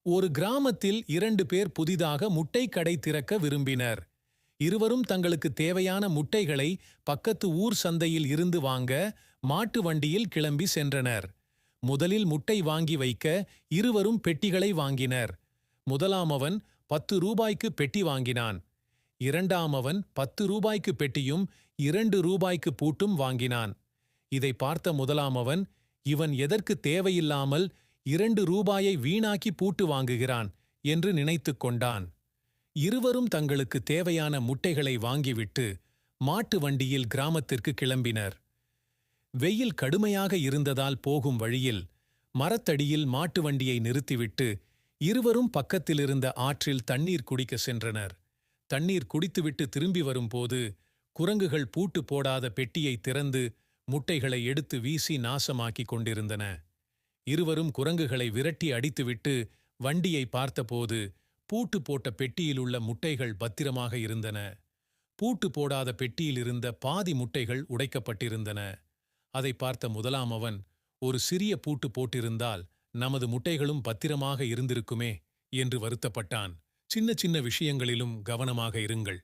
ஒரு கிராமத்தில் 2 பேர் புதிதாக முட்டை கடை திறக்க விரும்பினர். இருவரும் தங்களுக்கு தேவையான முட்டைகளை பக்கத்து ஊர் சந்தையில் இருந்து வாங்க மாட்டு வண்டியில் கிளம்பி சென்றனர். முதலில் முட்டை வாங்கி வைக்க இருவரும் பெட்டிகளை வாங்கினர். முதலாமவன் 10 ரூபாய்க்கு பெட்டி வாங்கினான். இரண்டாமவன் 10 ரூபாய்க்கு பெட்டியும் 2 ரூபாய்க்கு பூட்டும் வாங்கினான். இதை பார்த்த முதலாமவன், இவன் எதற்கு தேவையில்லாமல் 2 ரூபாயை வீணாக்கி பூட்டு வாங்குகிறான் என்று நினைத்துக் கொண்டான். இருவரும் தங்களுக்கு தேவையான முட்டைகளை வாங்கிவிட்டு மாட்டு வண்டியில் கிராமத்திற்கு கிளம்பினர். வெயில் கடுமையாக இருந்ததால் போகும் வழியில் மரத்தடியில் மாட்டு வண்டியை நிறுத்திவிட்டு இருவரும் பக்கத்திலிருந்த ஆற்றில் தண்ணீர் குடிக்க சென்றனர். தண்ணீர் குடித்துவிட்டு திரும்பி வரும்போது குரங்குகள் பூட்டு போடாத பெட்டியை திறந்து முட்டைகளை எடுத்து வீசி நாசமாக்கிக் கொண்டிருந்தன. இருவரும் குரங்குகளை விரட்டி அடித்துவிட்டு வண்டியை பார்த்தபோது பூட்டு போட்ட பெட்டியிலுள்ள முட்டைகள் பத்திரமாக இருந்தன. பூட்டு போடாத பெட்டியில் இருந்த பாதி முட்டைகள் உடைக்கப்பட்டிருந்தன. அதை பார்த்த முதலாமவன், ஒரு சிறிய பூட்டு போட்டிருந்தால் நமது முட்டைகளும் பத்திரமாக இருந்திருக்குமே என்று வருத்தப்பட்டான். சின்ன சின்ன விஷயங்களிலும் கவனமாக இருங்கள்.